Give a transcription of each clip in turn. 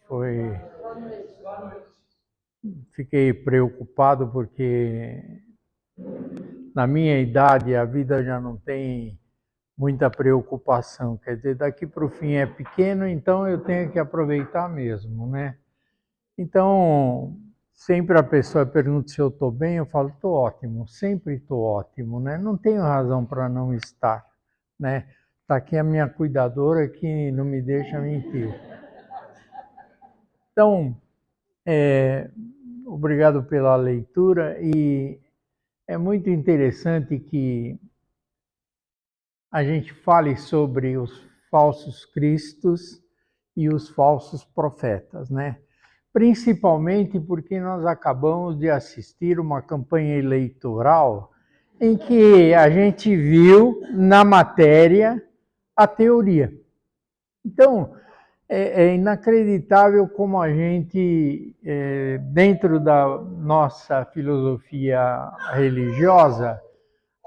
Foi, fiquei preocupado porque na minha idade a vida já não tem muita preocupação. Quer dizer, daqui para o fim é pequeno, então eu tenho que aproveitar mesmo, né? Então, sempre a pessoa pergunta se eu estou bem, eu falo, estou ótimo, sempre estou ótimo, né? Não tenho razão para não estar, né? Está aqui a minha cuidadora que não me deixa mentir. Então, obrigado pela leitura e é muito interessante que a gente fale sobre os falsos cristos e os falsos profetas, né? Principalmente porque nós acabamos de assistir uma campanha eleitoral em que a gente viu na matéria a teoria. Então, é inacreditável como a gente, dentro da nossa filosofia religiosa,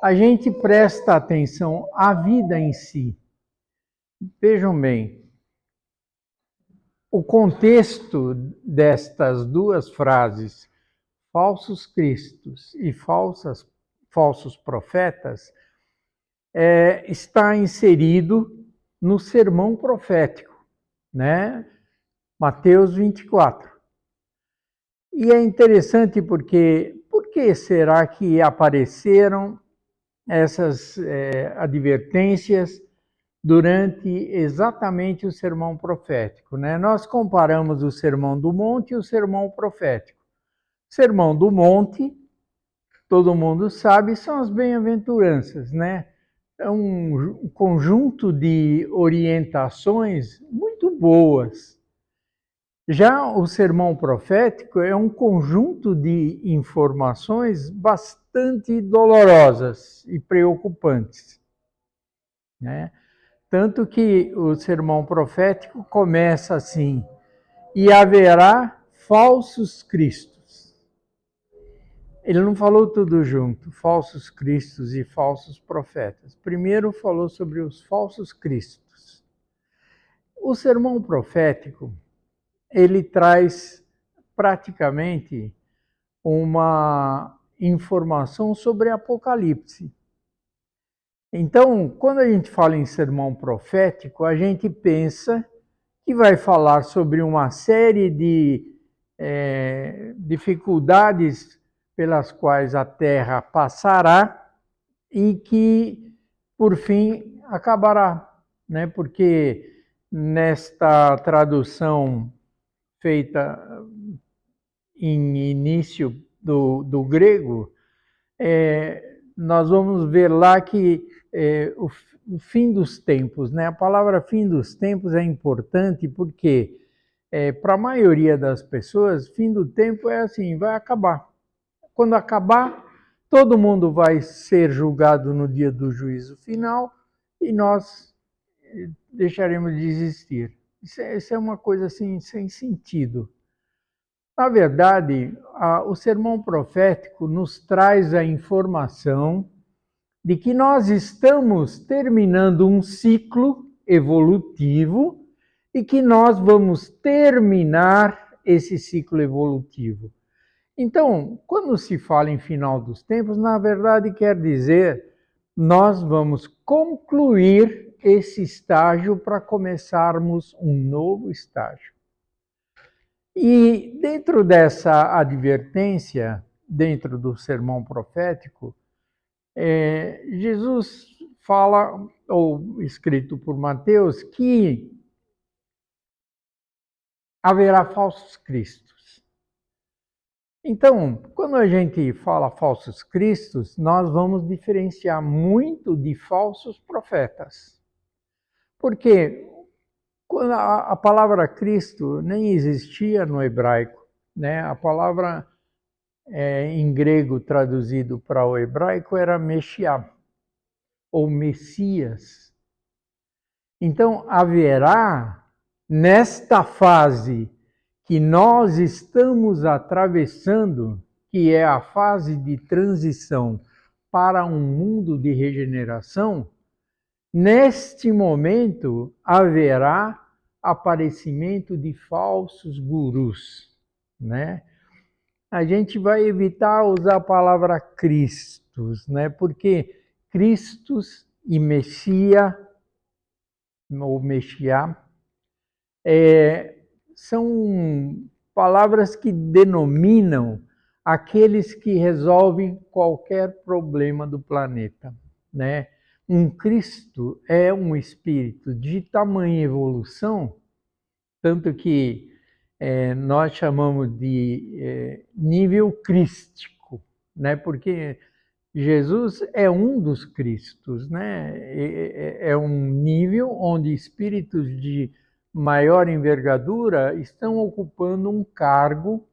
a gente presta atenção à vida em si. Vejam bem, o contexto destas duas frases, falsos cristos e falsos profetas, está inserido no sermão profético, né? Mateus 24. E é interessante porque, por que será que apareceram essas advertências durante exatamente o sermão profético, né? Nós comparamos o sermão do monte e o sermão profético. O sermão do monte, todo mundo sabe, são as bem-aventuranças, né? É um conjunto de orientações muito boas. Já o sermão profético é um conjunto de informações bastante dolorosas e preocupantes, né? Tanto que o sermão profético começa assim: e haverá falsos cristos. Ele não falou tudo junto, falsos cristos e falsos profetas. Primeiro falou sobre os falsos cristos. O sermão profético, ele traz praticamente uma informação sobre Apocalipse. Então, quando a gente fala em sermão profético, a gente pensa que vai falar sobre uma série de dificuldades pelas quais a Terra passará e que, por fim, acabará, né? Porque nesta tradução feita em início do grego, nós vamos ver lá que o fim dos tempos, né? A palavra fim dos tempos é importante porque, para a maioria das pessoas, fim do tempo é assim, vai acabar. Quando acabar, todo mundo vai ser julgado no dia do juízo final e nós deixaremos de existir. Isso é uma coisa assim, sem sentido. Na verdade, o sermão profético nos traz a informação de que nós estamos terminando um ciclo evolutivo e que nós vamos terminar esse ciclo evolutivo. Então, quando se fala em final dos tempos, na verdade quer dizer nós vamos concluir esse estágio para começarmos um novo estágio. E dentro dessa advertência, dentro do sermão profético, Jesus fala, ou escrito por Mateus, que haverá falsos cristos. Então, quando a gente fala falsos cristos, nós vamos diferenciar muito de falsos profetas. Porque quando a palavra Cristo nem existia no hebraico, né? A palavra em grego traduzido para o hebraico era Meshiach, ou Messias. Então, haverá, nesta fase que nós estamos atravessando, que é a fase de transição para um mundo de regeneração, neste momento haverá aparecimento de falsos gurus, né? A gente vai evitar usar a palavra Cristos, né? Porque Cristos e Messias, ou Messiá, são palavras que denominam aqueles que resolvem qualquer problema do planeta, né? Um Cristo é um espírito de tamanha evolução, tanto que nós chamamos de nível crístico, né? Porque Jesus é um dos Cristos, né? É um nível onde espíritos de maior envergadura estão ocupando um cargo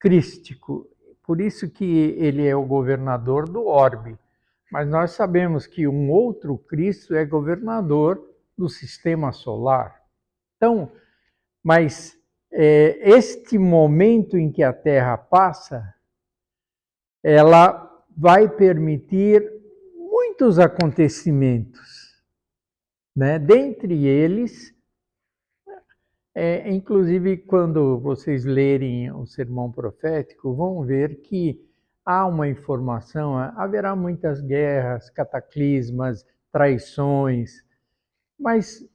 crístico. Por isso que ele é o governador do orbe. Mas nós sabemos que um outro Cristo é governador do sistema solar. Então, mas este momento em que a Terra passa, ela vai permitir muitos acontecimentos, né? Dentre eles, inclusive quando vocês lerem o Sermão Profético, vão ver que há uma informação, haverá muitas guerras, cataclismas, traições, mas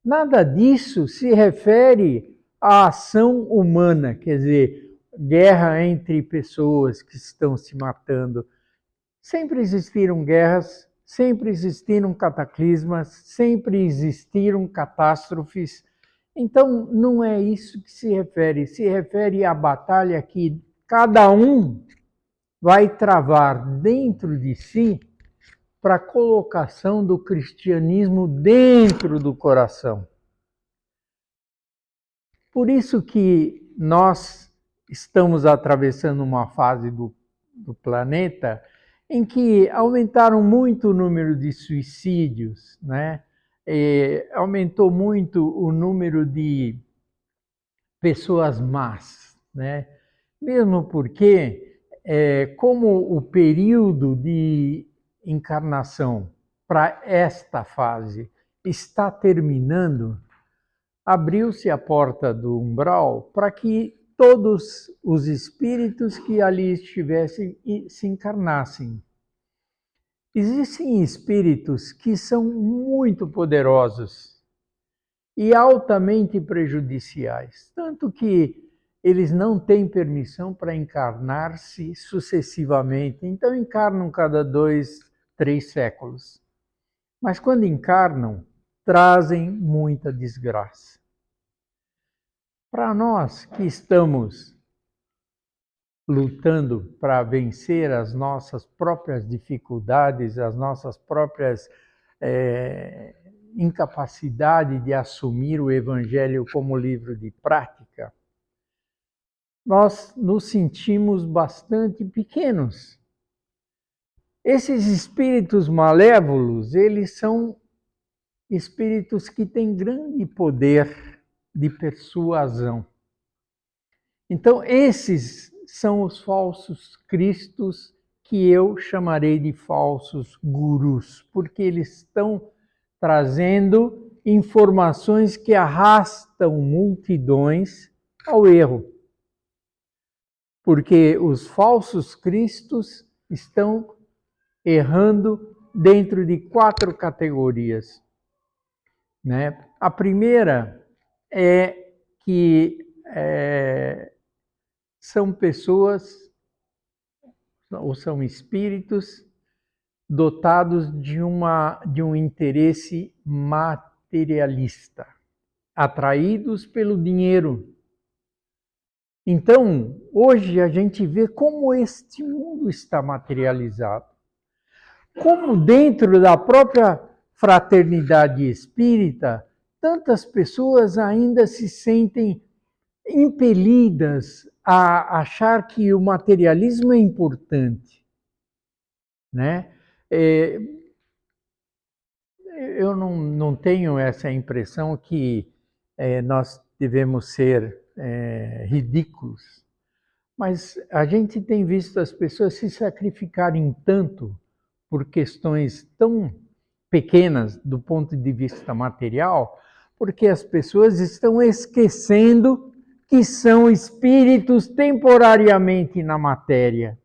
nada disso se refere à ação humana, quer dizer, guerra entre pessoas que estão se matando. Sempre existiram guerras, sempre existiram cataclismas, sempre existiram catástrofes. Então, não é isso que se refere à batalha que cada um vai travar dentro de si para a colocação do cristianismo dentro do coração. Por isso que nós estamos atravessando uma fase do planeta em que aumentaram muito o número de suicídios, né? Aumentou muito o número de pessoas más, né? Mesmo porque, como o período de encarnação para esta fase está terminando, abriu-se a porta do umbral para que todos os espíritos que ali estivessem se encarnassem. Existem espíritos que são muito poderosos e altamente prejudiciais, tanto que eles não têm permissão para encarnar-se sucessivamente, então encarnam cada 2, 3 séculos. Mas quando encarnam, trazem muita desgraça. Para nós que estamos lutando para vencer as nossas próprias dificuldades, as nossas próprias incapacidade de assumir o Evangelho como livro de prática, nós nos sentimos bastante pequenos. Esses espíritos malévolos, eles são espíritos que têm grande poder de persuasão. Então, esses são os falsos cristos que eu chamarei de falsos gurus, porque eles estão trazendo informações que arrastam multidões ao erro. Porque os falsos cristos estão errando dentro de 4 categorias, né? A primeira é que são pessoas ou são espíritos dotados de um interesse materialista, atraídos pelo dinheiro. Então, hoje a gente vê como este mundo está materializado. Como dentro da própria fraternidade espírita, tantas pessoas ainda se sentem impelidas a achar que o materialismo é importante, né? Eu não tenho essa impressão que nós devemos ser ridículos, mas a gente tem visto as pessoas se sacrificarem tanto por questões tão pequenas do ponto de vista material, Porque as pessoas estão esquecendo que são espíritos temporariamente na matéria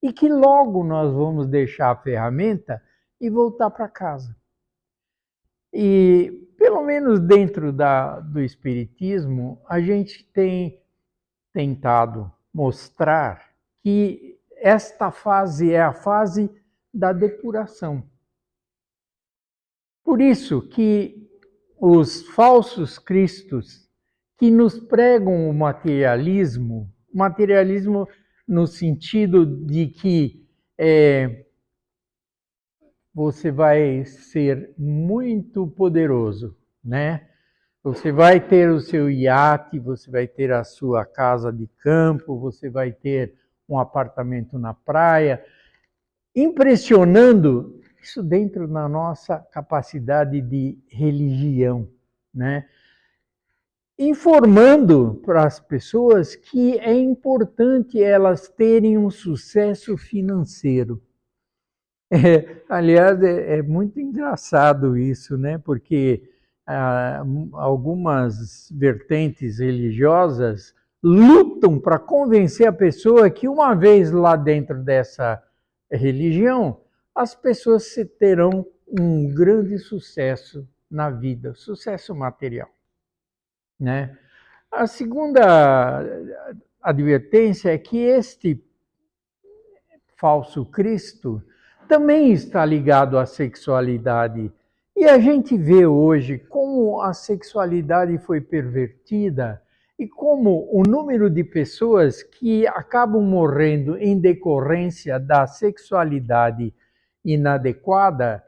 e que logo nós vamos deixar a ferramenta e voltar para casa. E, pelo menos dentro do Espiritismo, a gente tem tentado mostrar que esta fase é a fase da depuração. Por isso que os falsos cristos que nos pregam o materialismo no sentido de que você vai ser muito poderoso, né? Você vai ter o seu iate, você vai ter a sua casa de campo, você vai ter um apartamento na praia, impressionando isso dentro da nossa capacidade de religião, né? Informando para as pessoas que é importante elas terem um sucesso financeiro. Aliás, é muito engraçado isso, né? Porque algumas vertentes religiosas lutam para convencer a pessoa que uma vez lá dentro dessa religião, as pessoas terão um grande sucesso na vida, sucesso material, né? A segunda advertência é que este falso Cristo também está ligado à sexualidade. E a gente vê hoje como a sexualidade foi pervertida e como o número de pessoas que acabam morrendo em decorrência da sexualidade inadequada,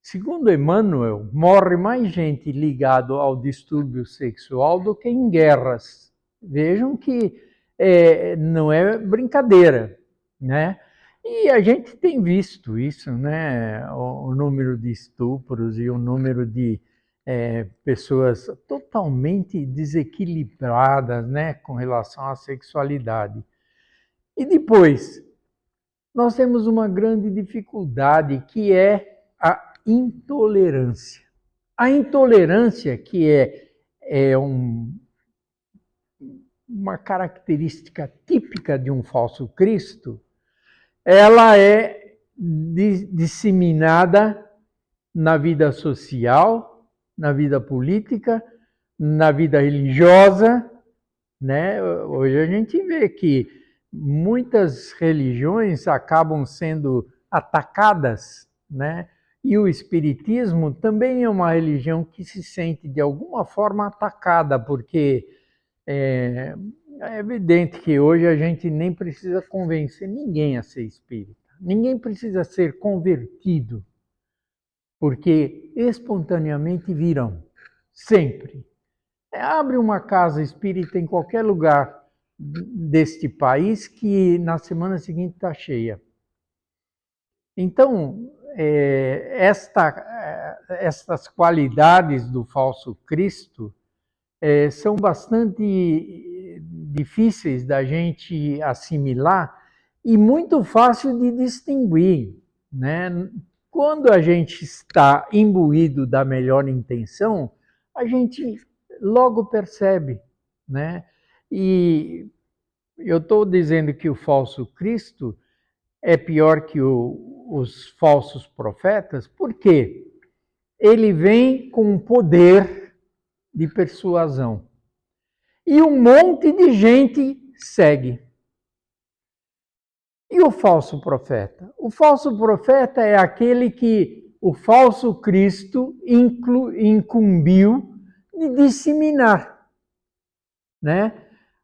segundo Emmanuel, morre mais gente ligado ao distúrbio sexual do que em guerras. Vejam que não é brincadeira, né? E a gente tem visto isso, né? O número de estupros e o número de pessoas totalmente desequilibradas, né, com relação à sexualidade. E depois, nós temos uma grande dificuldade que é a intolerância. A intolerância, que é uma característica típica de um falso Cristo, ela é disseminada na vida social, na vida política, na vida religiosa, né? Hoje a gente vê que muitas religiões acabam sendo atacadas, né? E o Espiritismo também é uma religião que se sente de alguma forma atacada, porque é evidente que hoje a gente nem precisa convencer ninguém a ser espírita. Ninguém precisa ser convertido, porque espontaneamente virão, sempre. Abre uma casa espírita em qualquer lugar deste país que na semana seguinte está cheia. Então, estas qualidades do falso Cristo são bastante difíceis da gente assimilar e muito fácil de distinguir, né? Quando a gente está imbuído da melhor intenção, a gente logo percebe, né? E eu estou dizendo que o falso Cristo é pior que os falsos profetas, porque ele vem com poder de persuasão. E um monte de gente segue. E o falso profeta? O falso profeta é aquele que o falso Cristo incumbiu de disseminar, né?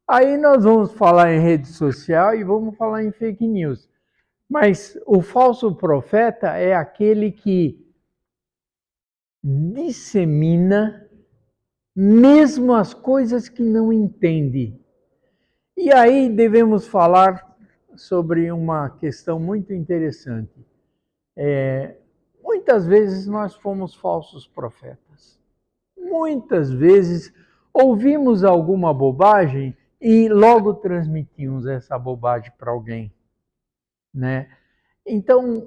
Aí nós vamos falar em rede social e vamos falar em fake news. Mas o falso profeta é aquele que dissemina mesmo as coisas que não entende. E aí devemos falar sobre uma questão muito interessante. Muitas vezes nós fomos falsos profetas. Muitas vezes ouvimos alguma bobagem e logo transmitimos essa bobagem para alguém, né? Então,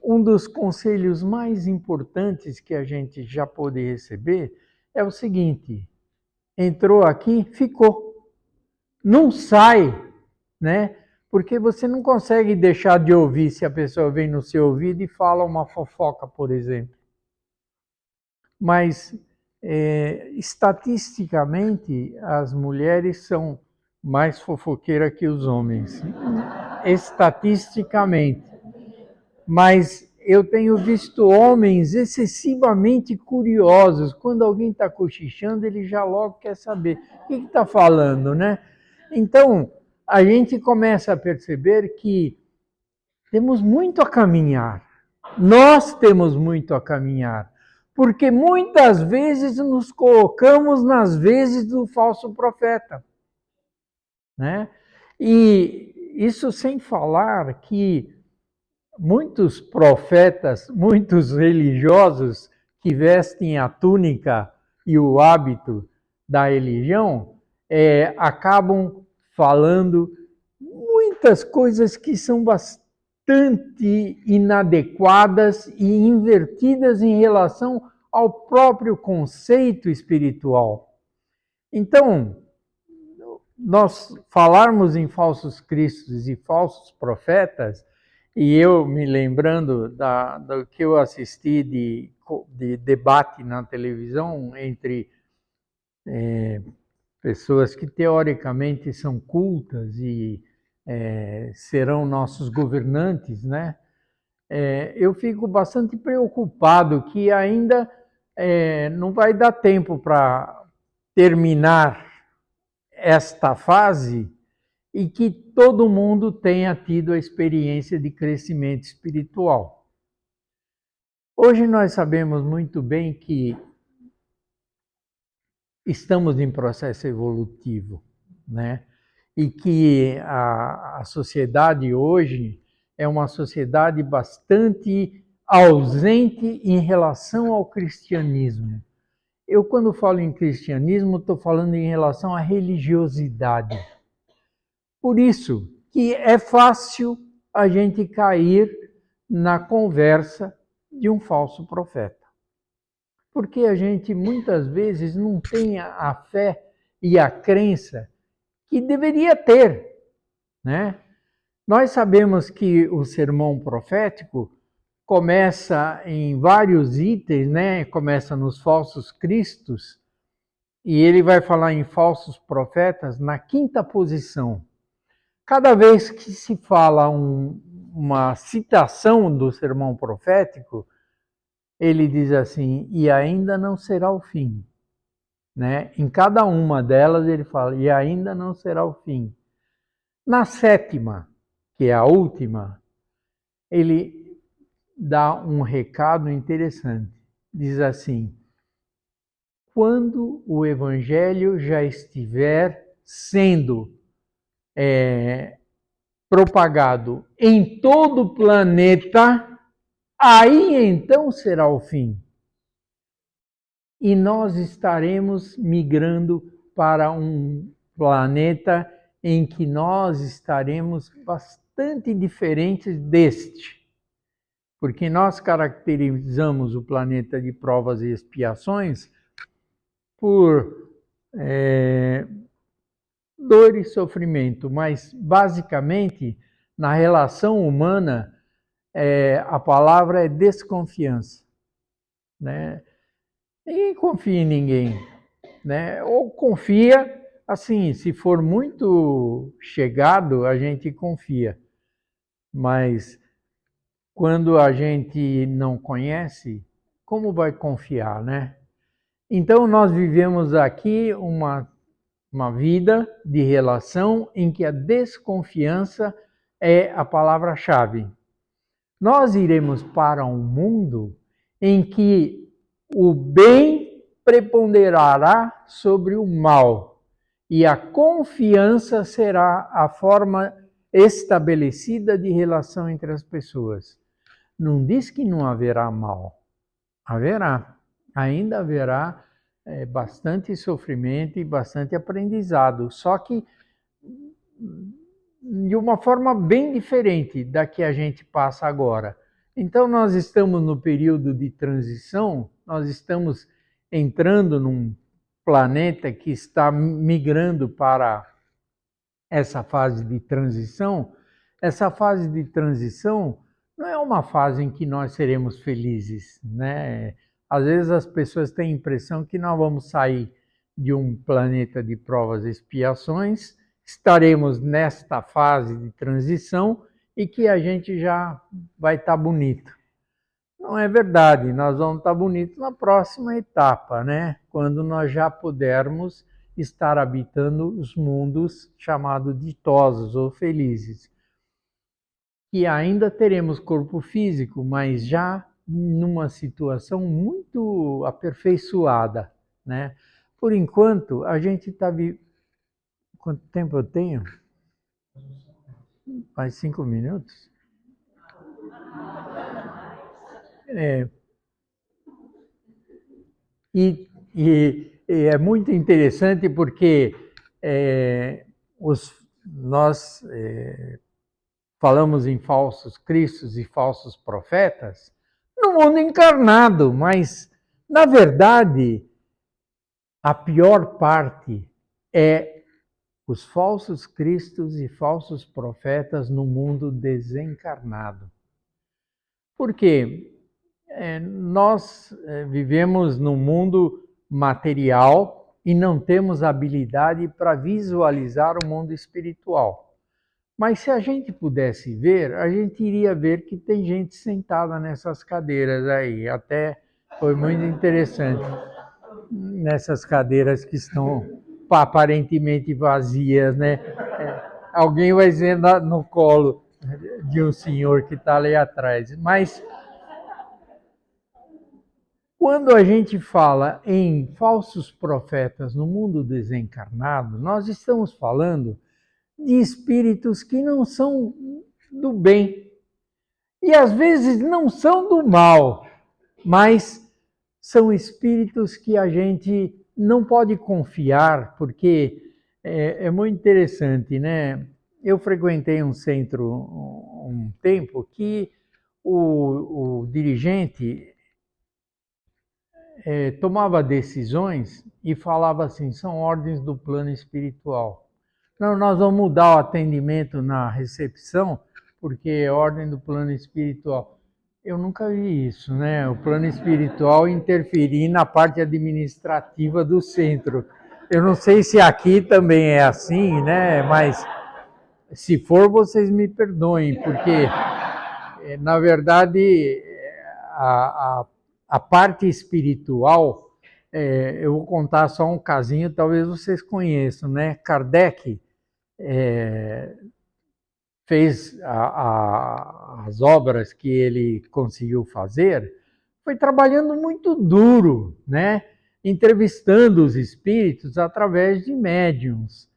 um dos conselhos mais importantes que a gente já pôde receber é o seguinte: entrou aqui, ficou. Não sai, né? Porque você não consegue deixar de ouvir se a pessoa vem no seu ouvido e fala uma fofoca, por exemplo. Mas, estatisticamente, as mulheres são mais fofoqueiras que os homens. Estatisticamente. Mas eu tenho visto homens excessivamente curiosos. Quando alguém está cochichando, ele já logo quer saber o que está falando, né? Então, a gente começa a perceber que temos muito a caminhar. Nós temos muito a caminhar. Porque muitas vezes nos colocamos nas vezes do falso profeta, né? E isso sem falar que muitos profetas, muitos religiosos que vestem a túnica e o hábito da religião, acabam falando muitas coisas que são bastante inadequadas e invertidas em relação ao próprio conceito espiritual. Então, nós falarmos em falsos cristos e falsos profetas, e eu me lembrando do que eu assisti de debate na televisão entre pessoas que teoricamente são cultas e serão nossos governantes, né? Eu fico bastante preocupado que ainda não vai dar tempo para terminar esta fase e que todo mundo tenha tido a experiência de crescimento espiritual. Hoje nós sabemos muito bem que estamos em processo evolutivo, né? E que a sociedade hoje é uma sociedade bastante ausente em relação ao cristianismo. Eu, quando falo em cristianismo, estou falando em relação à religiosidade. Por isso que é fácil a gente cair na conversa de um falso profeta. Porque a gente muitas vezes não tem a fé e a crença que deveria ter, né? Nós sabemos que o sermão profético começa em vários itens, né? Começa nos falsos cristos, e ele vai falar em falsos profetas na quinta posição. Cada vez que se fala uma citação do sermão profético, ele diz assim: e ainda não será o fim. Né? Em cada uma delas ele fala: e ainda não será o fim. Na sétima, que é a última, ele dá um recado interessante. Diz assim: quando o evangelho já estiver sendo propagado em todo o planeta, aí então será o fim. E nós estaremos migrando para um planeta em que nós estaremos bastante diferentes deste. Porque nós caracterizamos o planeta de provas e expiações por dor e sofrimento, mas basicamente na relação humana a palavra é desconfiança, né? Ninguém confia em ninguém, né? Ou confia, assim, se for muito chegado, a gente confia, mas quando a gente não conhece, como vai confiar, né? Então nós vivemos aqui uma vida de relação em que a desconfiança é a palavra-chave. Nós iremos para um mundo em que o bem preponderará sobre o mal e a confiança será a forma estabelecida de relação entre as pessoas. Não diz que não haverá mal. Haverá. Ainda haverá bastante sofrimento e bastante aprendizado. Só que de uma forma bem diferente da que a gente passa agora. Então, nós estamos no período de transição, nós estamos entrando num planeta que está migrando para essa fase de transição. Essa fase de transição não é uma fase em que nós seremos felizes, né? Às vezes as pessoas têm a impressão que nós vamos sair de um planeta de provas e expiações, estaremos nesta fase de transição e que a gente já vai estar bonito. Não é verdade, nós vamos estar bonitos na próxima etapa, né? Quando nós já pudermos estar habitando os mundos chamados ditosos ou felizes. E ainda teremos corpo físico, mas já numa situação muito aperfeiçoada, né? Por enquanto, a gente está vivendo... Quanto tempo eu tenho? Mais 5 minutos? E é muito interessante porque nós falamos em falsos cristos e falsos profetas no mundo encarnado, mas, na verdade, a pior parte é os falsos cristos e falsos profetas no mundo desencarnado. Por quê? Nós vivemos num mundo material e não temos habilidade para visualizar o mundo espiritual. Mas se a gente pudesse ver, a gente iria ver que tem gente sentada nessas cadeiras aí. Até foi muito interessante. Nessas cadeiras que estão aparentemente vazias, né? Alguém vai dizer no colo de um senhor que está ali atrás. Mas quando a gente fala em falsos profetas no mundo desencarnado, nós estamos falando de espíritos que não são do bem e às vezes não são do mal, mas são espíritos que a gente não pode confiar, porque é muito interessante, né? Eu frequentei um centro um tempo que o dirigente tomava decisões e falava assim, são ordens do plano espiritual. Não, nós vamos mudar o atendimento na recepção, porque é ordem do plano espiritual. Eu nunca vi isso, né? O plano espiritual interferir na parte administrativa do centro. Eu não sei se aqui também é assim, né? Mas se for, vocês me perdoem, porque, na verdade, a parte espiritual, eu vou contar só um casinho, talvez vocês conheçam, né? Kardec fez as obras que ele conseguiu fazer, foi trabalhando muito duro, né? Entrevistando os espíritos através de médiums.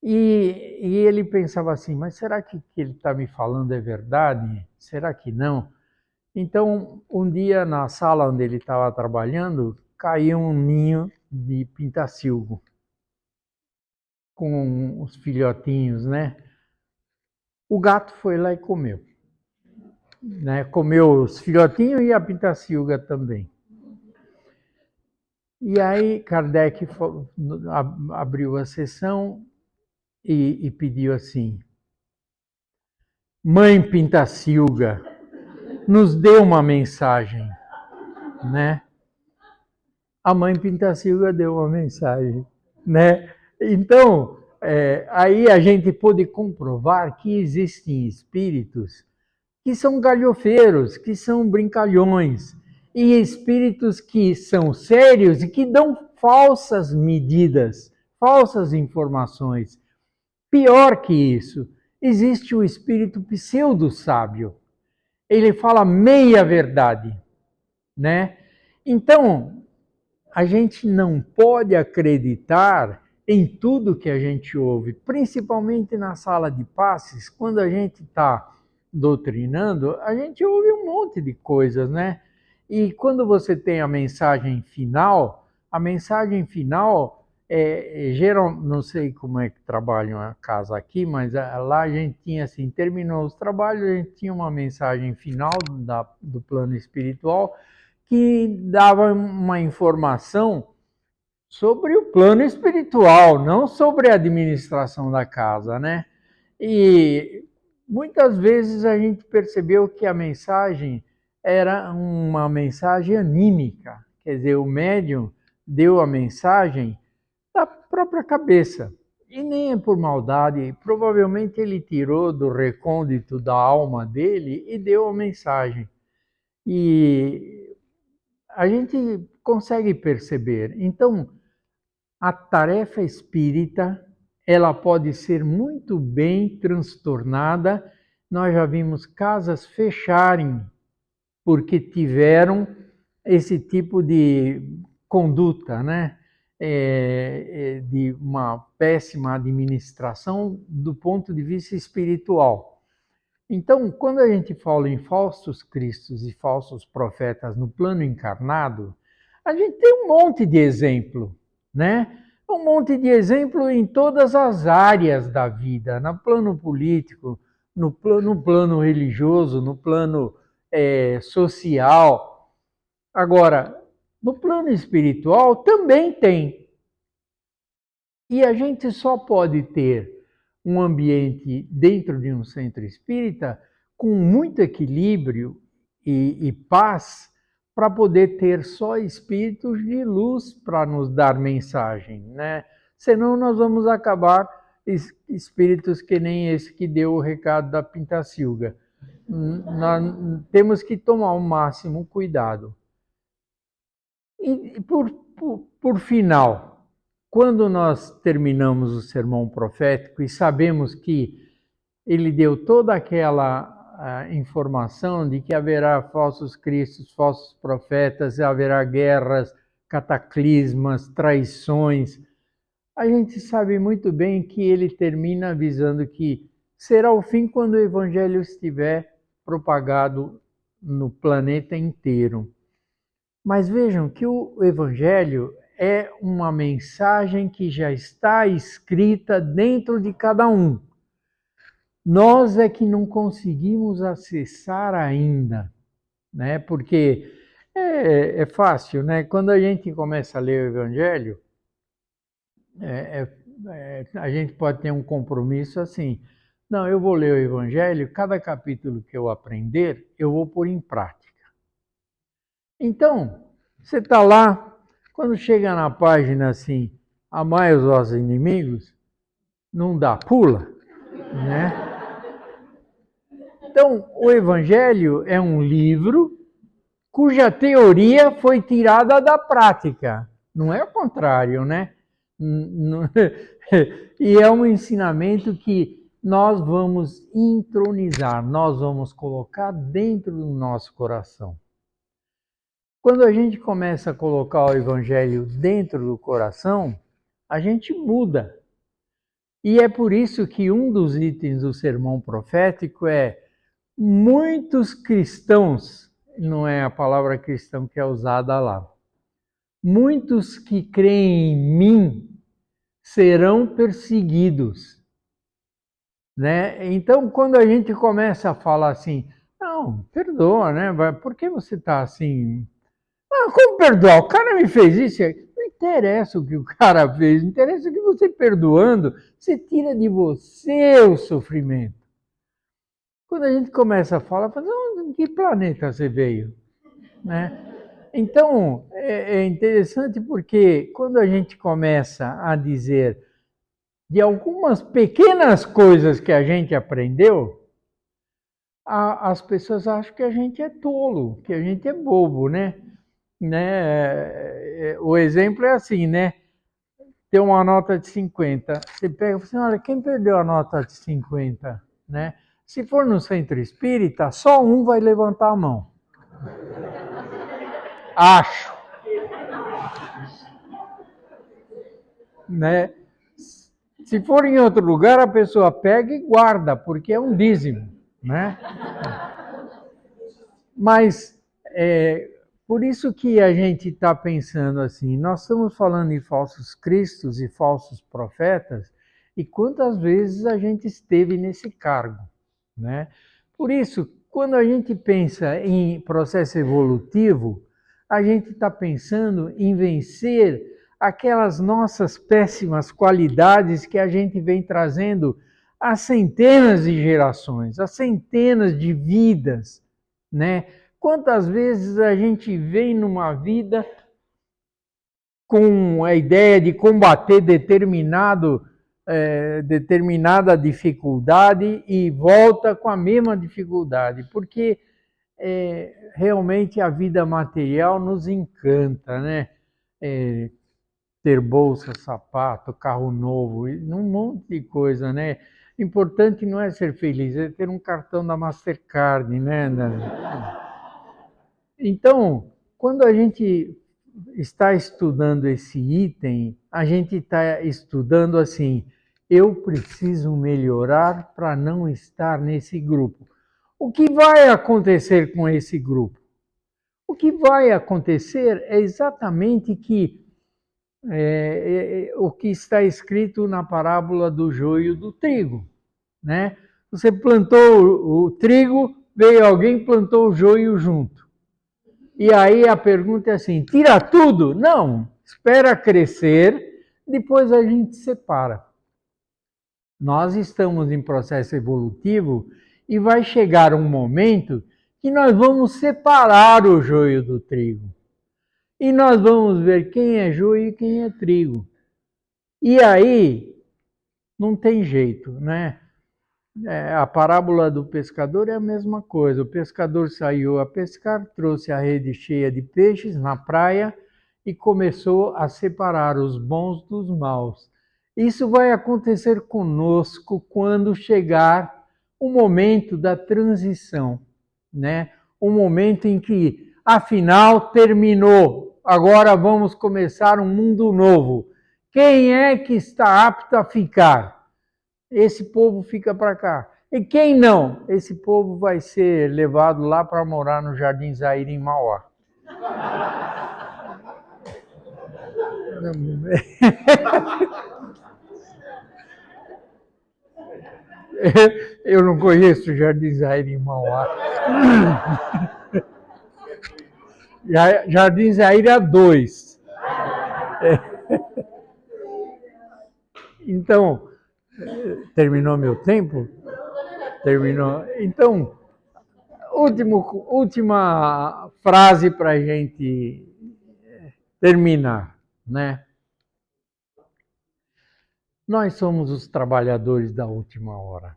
E ele pensava assim, mas será que ele está me falando é verdade? Será que não? Então, um dia na sala onde ele estava trabalhando, caiu um ninho de pintacilgo com os filhotinhos, né? O gato foi lá e comeu. Né? Comeu os filhotinhos e a pintacilga também. E aí Kardec abriu a sessão e pediu assim, Mãe Pintacilga, nos dê uma mensagem, né? A mãe Pintacilga deu uma mensagem, né? Então, aí a gente pôde comprovar que existem espíritos que são galhofeiros, que são brincalhões, e espíritos que são sérios e que dão falsas medidas, falsas informações. Pior que isso, existe o espírito pseudo-sábio. Ele fala meia verdade, né? Então, a gente não pode acreditar em tudo que a gente ouve, principalmente na sala de passes, quando a gente está doutrinando, a gente ouve um monte de coisas, né? E quando você tem a mensagem final geral, não sei como é que trabalham a casa aqui, mas lá a gente tinha assim, terminou os trabalhos, a gente tinha uma mensagem final do plano espiritual, que dava uma informação sobre o plano espiritual, não sobre a administração da casa, né? E muitas vezes a gente percebeu que a mensagem era uma mensagem anímica, quer dizer, o médium deu a mensagem da própria cabeça. E nem é por maldade, provavelmente ele tirou do recôndito da alma dele e deu a mensagem. E a gente consegue perceber. Então, a tarefa espírita, ela pode ser muito bem transtornada. Nós já vimos casas fecharem porque tiveram esse tipo de conduta, né? De uma péssima administração do ponto de vista espiritual. Então, quando a gente fala em falsos cristos e falsos profetas no plano encarnado, a gente tem um monte de exemplo, né? Um monte de exemplo em todas as áreas da vida, no plano político, no plano religioso, no plano social. Agora, no plano espiritual também tem. E a gente só pode ter um ambiente dentro de um centro espírita com muito equilíbrio e paz para poder ter só espíritos de luz para nos dar mensagem, né? Senão nós vamos acabar espíritos que nem esse que deu o recado da Pintacilga. Nós temos que tomar o máximo cuidado. E por final, quando nós terminamos o sermão profético e sabemos que ele deu toda aquela informação de que haverá falsos cristos, falsos profetas, haverá guerras, cataclismas, traições, a gente sabe muito bem que ele termina avisando que será o fim quando o evangelho estiver propagado no planeta inteiro. Mas vejam que o Evangelho é uma mensagem que já está escrita dentro de cada um. Nós é que não conseguimos acessar ainda, né? Porque é fácil, né? Quando a gente começa a ler o Evangelho, a gente pode ter um compromisso assim. Não, eu vou ler o Evangelho, cada capítulo que eu aprender, eu vou pôr em prática. Então, você está lá, quando chega na página assim, amai os vossos inimigos, não dá, pula, né? Então, o Evangelho é um livro cuja teoria foi tirada da prática, não é o contrário, né? E é um ensinamento que nós vamos entronizar, nós vamos colocar dentro do nosso coração. Quando a gente começa a colocar o Evangelho dentro do coração, a gente muda. E é por isso que um dos itens do sermão profético é muitos cristãos, não é a palavra cristão que é usada lá, muitos que creem em mim serão perseguidos. Né? Então, quando a gente começa a falar assim, não, perdoa, né? Por que você está assim? Como perdoar? O cara me fez isso. Não interessa o que o cara fez, interessa que você perdoando, você tira de você o sofrimento. Quando a gente começa a falar, de que planeta você veio? Né? Então, é interessante porque quando a gente começa a dizer de algumas pequenas coisas que a gente aprendeu, as pessoas acham que a gente é tolo, que a gente é bobo, né? O exemplo é assim, né? Tem uma nota de 50. Você pega e fala assim, olha, quem perdeu a nota de 50? Né? Se for no centro espírita, só um vai levantar a mão. Acho. Né? Se for em outro lugar, a pessoa pega e guarda, porque é um dízimo. Né? Mas por isso que a gente está pensando assim, nós estamos falando em falsos cristos e falsos profetas, e quantas vezes a gente esteve nesse cargo, né? Por isso, quando a gente pensa em processo evolutivo, a gente está pensando em vencer aquelas nossas péssimas qualidades que a gente vem trazendo há centenas de gerações, há centenas de vidas, né? Quantas vezes a gente vem numa vida com a ideia de combater determinada dificuldade e volta com a mesma dificuldade, porque realmente a vida material nos encanta, né? Ter bolsa, sapato, carro novo, um monte de coisa, né? Importante não é ser feliz, é ter um cartão da Mastercard, né? Então, quando a gente está estudando esse item, a gente está estudando assim, eu preciso melhorar para não estar nesse grupo. O que vai acontecer com esse grupo? O que vai acontecer é exatamente o que está escrito na parábola do joio e do trigo, né? Você plantou o trigo, veio alguém e plantou o joio junto. E aí a pergunta é assim, tira tudo? Não, espera crescer, depois a gente separa. Nós estamos em processo evolutivo e vai chegar um momento que nós vamos separar o joio do trigo. E nós vamos ver quem é joio e quem é trigo. E aí, não tem jeito, né? A parábola do pescador é a mesma coisa. O pescador saiu a pescar, trouxe a rede cheia de peixes na praia e começou a separar os bons dos maus. Isso vai acontecer conosco quando chegar o momento da transição, né? O momento em que, afinal, terminou. Agora vamos começar um mundo novo. Quem é que está apto a ficar? Esse povo fica para cá. E quem não? Esse povo vai ser levado lá para morar no Jardim Zaire, em Mauá. Eu não conheço o Jardim Zaire em Mauá. Jardim Zaire a 2. Então, terminou meu tempo? Terminou. Então, última frase para a gente terminar, né? Nós somos os trabalhadores da última hora.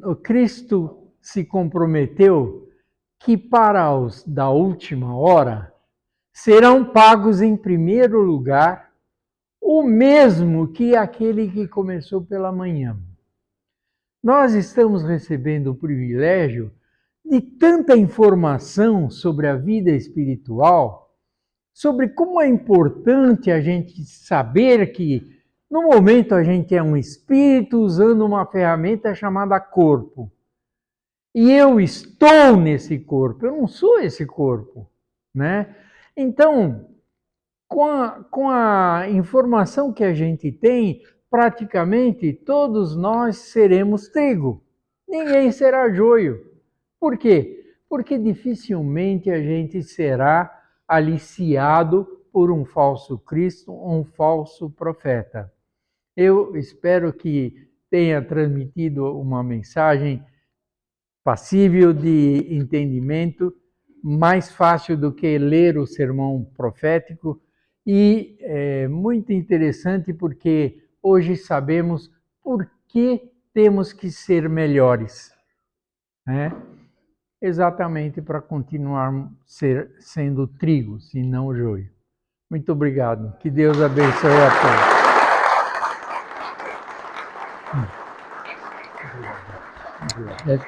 O Cristo se comprometeu que para os da última hora serão pagos em primeiro lugar o mesmo que aquele que começou pela manhã. Nós estamos recebendo o privilégio de tanta informação sobre a vida espiritual, sobre como é importante a gente saber que, no momento, a gente é um espírito usando uma ferramenta chamada corpo. E eu estou nesse corpo, eu não sou esse corpo, né? Então, com a informação que a gente tem, praticamente todos nós seremos trigo. Ninguém será joio. Por quê? Porque dificilmente a gente será aliciado por um falso Cristo ou um falso profeta. Eu espero que tenha transmitido uma mensagem passível de entendimento, mais fácil do que ler o sermão profético, e é muito interessante porque hoje sabemos por que temos que ser melhores, né? Exatamente para continuar sendo trigos e não joio. Muito obrigado. Que Deus abençoe a todos.